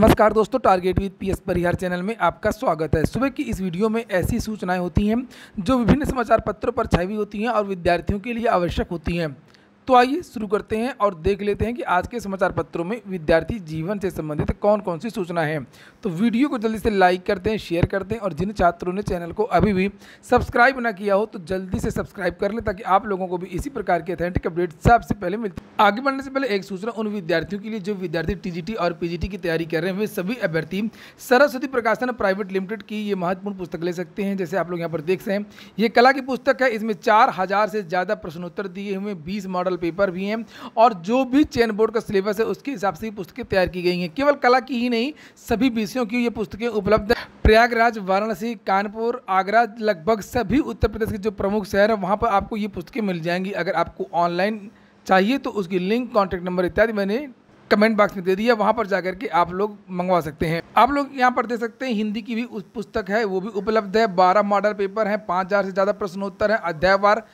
नमस्कार दोस्तों, target with PS Parihar channel में आपका स्वागत है। सुबह की इस वीडियो में ऐसी सूचनाएं होती हैं जो विभिन्न समाचार पत्रों पर छाई हुई होती हैं और विद्यार्थियों के लिए आवश्यक होती हैं। तो आइए शुरू करते हैं और देख लेते हैं कि आज के समाचार पत्रों में विद्यार्थी जीवन से संबंधित कौन कौन सी सूचना है। तो वीडियो को जल्दी से लाइक करते हैं, शेयर करते हैं और जिन छात्रों ने चैनल को अभी भी सब्सक्राइब ना किया हो तो जल्दी से सब्सक्राइब कर लें ताकि आप लोगों को भी इसी प्रकार के अथेंटिक अपडेट सबसे पहले मिलती है। आगे बढ़ने से पहले एक सूचना उन विद्यार्थियों के लिए जो विद्यार्थी टीजीटी और पीजीटी की तैयारी कर रहे हैं। वे सभी अभ्यर्थी सरस्वती प्रकाशन प्राइवेट लिमिटेड की ये महत्वपूर्ण पुस्तक ले सकते हैं। जैसे आप लोग यहाँ पर देख सकते हैं, ये कला की पुस्तक है। इसमें 4000 से ज़्यादा प्रश्नोत्तर दिए हुए, 20 मॉडल पेपर भी हैं और जो भी चयन बोर्ड का सिलेबस है उसके हिसाब से ये पुस्तकें तैयार की गई हैं। केवल कला की ही नहीं, सभी विषयों की ये पुस्तकें उपलब्ध है। प्रयागराज, वाराणसी, कानपुर, आगरा, लगभग सभी उत्तर प्रदेश के जो प्रमुख शहर हैं वहाँ पर आपको ये पुस्तकें मिल जाएंगी। अगर आपको ऑनलाइन चाहिए तो उसकी लिंक, कॉन्टैक्ट नंबर इत्यादि मैंने कमेंट बॉक्स में दे दिया, वहाँ पर जाकर के आप लोग मंगवा सकते हैं। आप लोग यहाँ पर देख सकते हैं हिंदी की भी उस पुस्तक है, वो भी उपलब्ध है। 12 मॉडल पेपर हैं, 5000 से ज़्यादा प्रश्नोत्तर हैं, अध्यायवार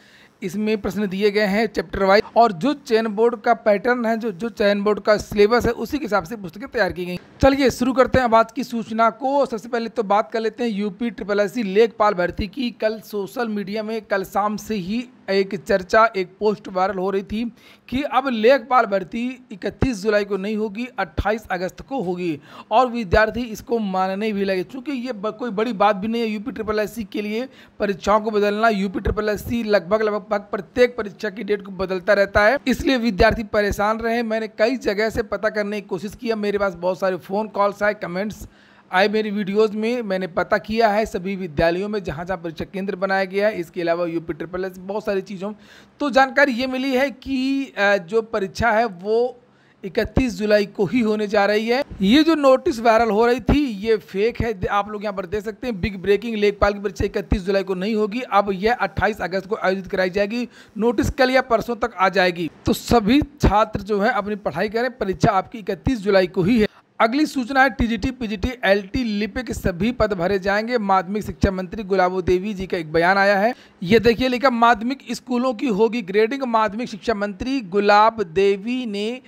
इसमें प्रश्न दिए गए हैं चैप्टर वाइज, और जो चयन बोर्ड का पैटर्न है, जो चयन बोर्ड का सिलेबस है उसी के हिसाब से पुस्तकें तैयार की गई। चलिए शुरू करते हैं अब आज की सूचना को। सबसे पहले तो बात कर लेते हैं यूपी SSSC लेखपाल भर्ती की। कल सोशल मीडिया में कल शाम से ही एक चर्चा, एक पोस्ट वायरल हो रही थी कि अब लेखपाल भर्ती 31 जुलाई को नहीं होगी, 28 अगस्त को होगी और विद्यार्थी इसको मानने भी लगे। चूँकि ये कोई बड़ी बात भी नहीं है यूपी SSSC के लिए परीक्षाओं को बदलना। यूपी SSSC लगभग प्रत्येक परीक्षा की डेट को बदलता रहता है, इसलिए विद्यार्थी परेशान रहे। मैंने कई जगह से पता करने की कोशिश किया, मेरे पास बहुत सारे फ़ोन कॉल्स आए, कमेंट्स आए मेरी वीडियोस में। मैंने पता किया है सभी विद्यालयों में जहाँ जहाँ परीक्षा केंद्र बनाया गया है, इसके अलावा यूपी SSSC बहुत सारी चीज़ों तो जानकारी ये मिली है कि जो परीक्षा है वो 31 जुलाई को ही होने जा रही है। ये जो नोटिस वायरल हो रही थी ये फेक है। आप लोग यहाँ पर देख सकते हैं, बिग ब्रेकिंग, लेखपाल की परीक्षा 31 जुलाई को नहीं होगी, अब यह 28 अगस्त को आयोजित कराई जाएगी। नोटिस कल या परसों तक आ जाएगी। तो सभी छात्र जो है अपनी पढ़ाई करें, परीक्षा आपकी 31 जुलाई को ही है। अगली सूचना है टीजीटी, पीजीटी, एलटी, लिपिक सभी पद भरे जाएंगे। माध्यमिक शिक्षा मंत्री गुलाबो देवी जी का एक बयान आया है। ये देखिए लिखा, माध्यमिक स्कूलों की होगी ग्रेडिंग। माध्यमिक शिक्षा मंत्री गुलाब देवी ने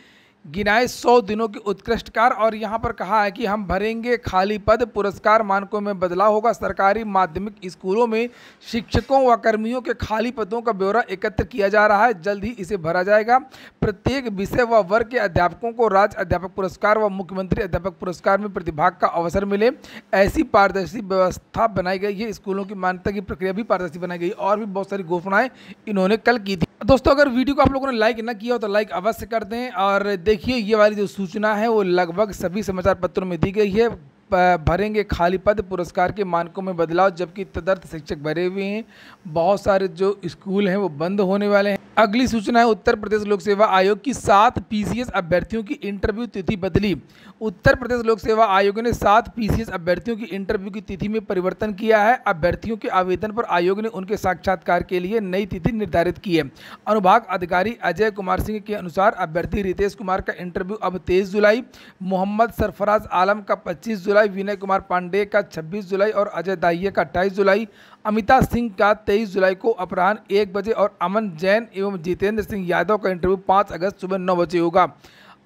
गिनाए 100 दिनों के उत्कृष्ट कार्य और यहाँ पर कहा है कि हम भरेंगे खाली पद, पुरस्कार मानकों में बदलाव होगा। सरकारी माध्यमिक स्कूलों में शिक्षकों व कर्मियों के खाली पदों का ब्यौरा एकत्र किया जा रहा है, जल्द ही इसे भरा जाएगा। प्रत्येक विषय व वर्ग के अध्यापकों को राज्य अध्यापक पुरस्कार व मुख्यमंत्री अध्यापक पुरस्कार में प्रतिभाग का अवसर मिले, ऐसी पारदर्शी व्यवस्था बनाई गई है। स्कूलों की मान्यता की प्रक्रिया भी पारदर्शी बनाई गई और भी बहुत सारी घोषणाएं इन्होंने कल की थी। दोस्तों, अगर वीडियो को आप लोगों ने लाइक ना किया हो तो लाइक अवश्य कर दें। और देखिए ये वाली जो सूचना है वो लगभग सभी समाचार पत्रों में दी गई है। भरेंगे खाली पद, पुरस्कार के मानकों में बदलाव, जबकि तदर्थ शिक्षक भरे हुए हैं। बहुत सारे जो स्कूल हैं वो बंद होने वाले हैं। अगली सूचना है उत्तर प्रदेश लोक सेवा आयोग की 7 PCS अभ्यर्थियों की इंटरव्यू तिथि बदली। उत्तर प्रदेश लोक सेवा आयोग ने 7 PCS अभ्यर्थियों की इंटरव्यू की तिथि में परिवर्तन किया है। अभ्यर्थियों के आवेदन पर आयोग ने उनके साक्षात्कार के लिए नई तिथि निर्धारित की है। अनुभाग अधिकारी अजय कुमार सिंह के अनुसार अभ्यर्थी रितेश कुमार का इंटरव्यू अब 23 जुलाई, मोहम्मद सरफराज आलम का 25 जुलाई, विनय कुमार पांडे का 26 जुलाई और अजय दाहिया का 28 जुलाई, अमिता सिंह का 23 जुलाई को अपराह्न 1 बजे और अमन जैन एवं जितेंद्र सिंह यादव का इंटरव्यू 5 अगस्त सुबह 9 बजे होगा।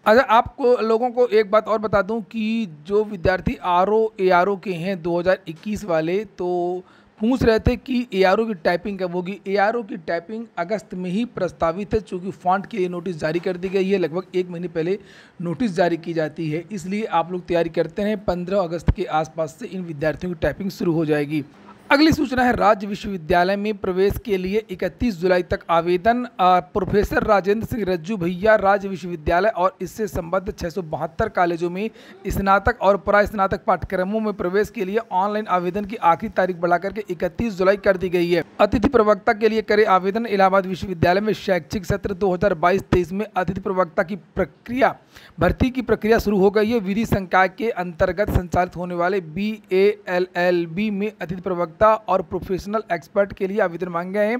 अच्छा, आपको लोगों को एक बात और बता दूं कि जो विद्यार्थी ARO ARO के हैं 2021 वाले, तो पूछ रहे थे कि ARO की टाइपिंग कब होगी। ARO की टाइपिंग अगस्त में ही प्रस्तावित है, चूँकि फॉन्ट के लिए नोटिस जारी कर दी गई है। लगभग 1 महीने पहले नोटिस जारी की जाती है, इसलिए आप लोग तैयारी करते हैं। 15 अगस्त के आसपास से इन विद्यार्थियों की टाइपिंग शुरू हो जाएगी। अगली सूचना है राज्य विश्वविद्यालय में प्रवेश के लिए 31 जुलाई तक आवेदन। प्रोफेसर राजेंद्र सिंह रज्जू भैया राज्य विश्वविद्यालय और इससे संबद्ध 672 कॉलेजों में स्नातक और परास्नातक पाठ्यक्रमों में प्रवेश के लिए ऑनलाइन आवेदन की आखिरी तारीख बढ़ाकर के 31 जुलाई कर दी गई है। अतिथि प्रवक्ता के लिए करे आवेदन। इलाहाबाद विश्वविद्यालय में शैक्षिक सत्र 2022-23 में अतिथि प्रवक्ता की प्रक्रिया, भर्ती की प्रक्रिया शुरू हो गई है। विधि संकाय के अंतर्गत संचालित होने वाले BALLB में अतिथि प्रवक्ता और प्रोफेशनल एक्सपर्ट के लिए आवेदन मांगे गए हैं।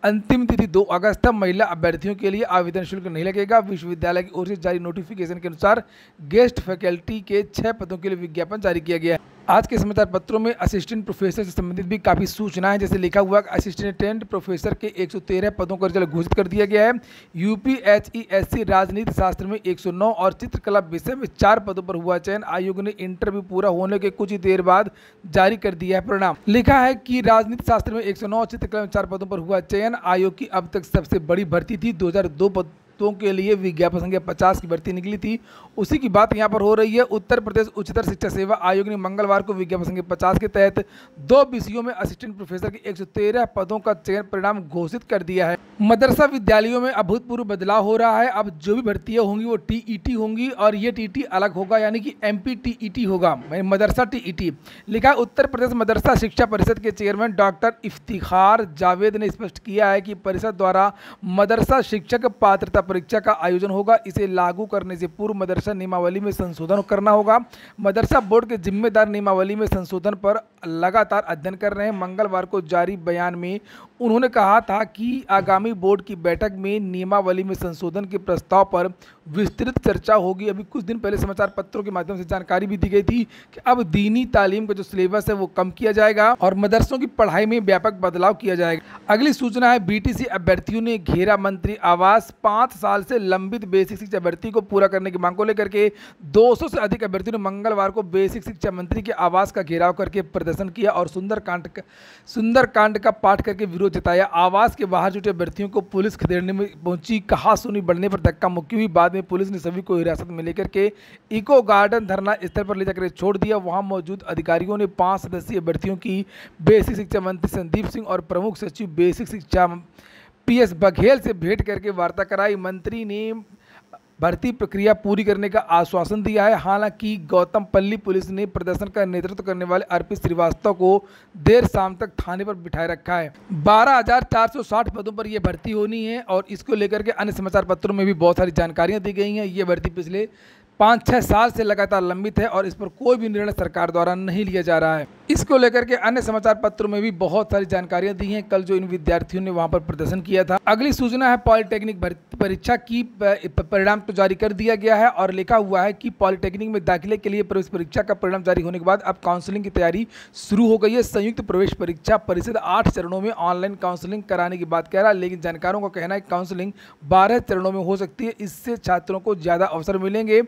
अंतिम तिथि 2 अगस्त है। महिला अभ्यर्थियों के लिए आवेदन शुल्क नहीं लगेगा। विश्वविद्यालय की ओर से जारी नोटिफिकेशन के अनुसार गेस्ट फैकल्टी के 6 पदों के लिए विज्ञापन जारी किया गया है। आज के समाचार पत्रों में असिस्टेंट प्रोफेसर से संबंधित भी काफ़ी सूचनाएं, जैसे लिखा हुआ असिस्टेंट प्रोफेसर के 113 पदों का रिजल्ट घोषित कर दिया गया है। यूपीएचईएससी राजनीति शास्त्र में 109 और चित्रकला विषय में 4 पदों पर हुआ चयन। आयोग ने इंटरव्यू पूरा होने के कुछ ही देर बाद जारी कर दिया है परिणाम। लिखा है कि राजनीति शास्त्र में 109 और चित्रकला में 4 पदों पर हुआ चयन। आयोग की अब तक सबसे बड़ी भर्ती थी। 2002 पदों के लिए विज्ञापन संख्या 50 की भर्ती निकली थी। उसी की बात यहां पर हो रही है। उत्तर प्रदेश उच्चतर शिक्षा सेवा आयोग ने मंगलवार को विज्ञापन संख्या 50 के तहत 2 विषयों में असिस्टेंट प्रोफेसर के 113 पदों का चयन परिणाम घोषित कर दिया है। मदरसा विद्यालयों में अभूतपूर्व बदलाव हो रहा है। अब जो भी भर्तियां होंगी वो टीईटी होंगी और ये टीटी अलग होगा, यानी कि एमपी टीईटी होगा, मदरसा टीईटी। लिखा है उत्तर प्रदेश मदरसा शिक्षा परिषद के चेयरमैन डॉक्टर इफ्तिखार जावेद ने स्पष्ट किया है कि परिषद द्वारा मदरसा शिक्षक पात्रता परीक्षा का आयोजन होगा। इसे लागू करने से पूर्व मदरसा नियमावली में संशोधन करना होगा। मदरसा बोर्ड के जिम्मेदार नियमावली में संशोधन पर लगातार अध्ययन कर रहे हैं। मंगलवार को जारी बयान में उन्होंने कहा था कि आगामी बोर्ड की बैठक में नियमावली में संशोधन के प्रस्ताव पर विस्तृत चर्चा होगी। अभी कुछ दिन पहले समाचार पत्रों के माध्यम से जानकारी भी दी गई थी कि अब दीनी तालीम का जो सिलेबस है वो कम किया जाएगा और मदरसों की पढ़ाई में व्यापक बदलाव किया जाएगा। अगली सूचना है, बीटीसी अभ्यर्थियों ने घेरा मंत्री आवास। 5 साल से लंबित बेसिक शिक्षा भर्ती को पूरा करने की मांग को लेकर के 200 से अधिक अभ्यर्थियों ने मंगलवार को बेसिक शिक्षा मंत्री के आवास का घेराव करके प्रदर्शन किया और सुंदरकांड का पाठ करके विरोध जताया। आवास के बाहर जुटे अभ्यर्थियों को पुलिस खदेड़ने में पहुंची। कहासुनी बढ़ने पर धक्का मुक्की हुई। बाद में पुलिस ने सभी को हिरासत में लेकर के इको गार्डन धरना स्थल पर ले जाकर छोड़ दिया। वहां मौजूद अधिकारियों ने 5 सदस्यीय अभ्यर्थियों की बेसिक शिक्षा मंत्री संदीप सिंह और प्रमुख सचिव बेसिक शिक्षा पीएस बघेल से भेंट करके वार्ता कराई। मंत्री ने भर्ती प्रक्रिया पूरी करने का आश्वासन दिया है। हालांकि गौतमपल्ली पुलिस ने प्रदर्शन का नेतृत्व करने वाले अर्पित श्रीवास्तव को देर शाम तक थाने पर बिठाए रखा है। 12,460 पदों पर यह भर्ती होनी है और इसको लेकर के अन्य समाचार पत्रों में भी बहुत सारी जानकारियां दी गई हैं। ये भर्ती पिछले 5-6 साल से लगातार लंबित है और इस पर कोई भी निर्णय सरकार द्वारा नहीं लिया जा रहा है। इसको लेकर के अन्य समाचार पत्रों में भी बहुत सारी जानकारियां दी हैं कल जो इन विद्यार्थियों ने वहां पर प्रदर्शन किया था। अगली सूचना है, पॉलिटेक्निक परीक्षा की परिणाम तो जारी कर दिया गया है और लिखा हुआ है कि पॉलिटेक्निक में दाखिले के लिए प्रवेश परीक्षा का परिणाम जारी होने के बाद अब काउंसलिंग की तैयारी शुरू हो गई है। संयुक्त प्रवेश परीक्षा परिषद 8 चरणों में ऑनलाइन काउंसलिंग कराने की बात कह रहा है, लेकिन जानकारों का कहना है कि काउंसलिंग 12 चरणों में हो सकती है। इससे छात्रों को ज़्यादा अवसर मिलेंगे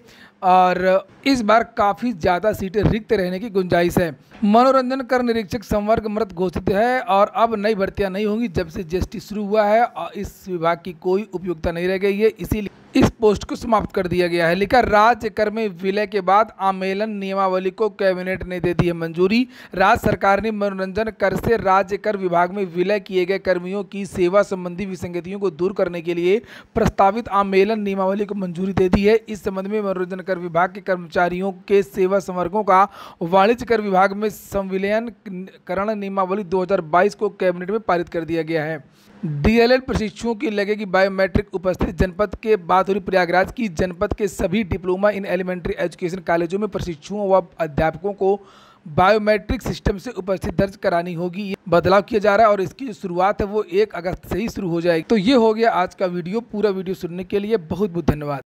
और इस बार काफ़ी ज़्यादा सीटें रिक्त रहने की गुंजाइश है। मनोरंजन कर निरीक्षक संवर्ग मृत घोषित है और अब नई भर्तियां नहीं होंगी। जब से जीएसटी शुरू हुआ है और इस विभाग की कोई उपयोगिता नहीं रह गई है, इसीलिए इस पोस्ट को समाप्त कर दिया गया है। लिखा, राज्य कर में विलय के बाद आमेलन नियमावली को कैबिनेट ने दे दी है मंजूरी। राज्य सरकार ने मनोरंजन कर से राज्य कर विभाग में विलय किए गए कर्मियों की सेवा संबंधी विसंगतियों को दूर करने के लिए प्रस्तावित आमेलन नियमावली को मंजूरी दे दी है। इस संबंध में मनोरंजन कर विभाग के कर्मचारियों के सेवा संवर्गों का वाणिज्य कर विभाग में संविलयन करण नियमावली 2022 को कैबिनेट में पारित कर दिया गया है। डीएलएड प्रशिक्षुओं की लगेगी बायोमेट्रिक उपस्थिति। जनपद के बात हो रही प्रयागराज की। जनपद के सभी डिप्लोमा इन एलिमेंट्री एजुकेशन कॉलेजों में प्रशिक्षुओं व अध्यापकों को बायोमेट्रिक सिस्टम से उपस्थिति दर्ज करानी होगी। ये बदलाव किया जा रहा है और इसकी जो शुरुआत है वो 1 अगस्त से ही शुरू हो जाएगी। तो ये हो गया आज का वीडियो। पूरा वीडियो सुनने के लिए बहुत बहुत धन्यवाद।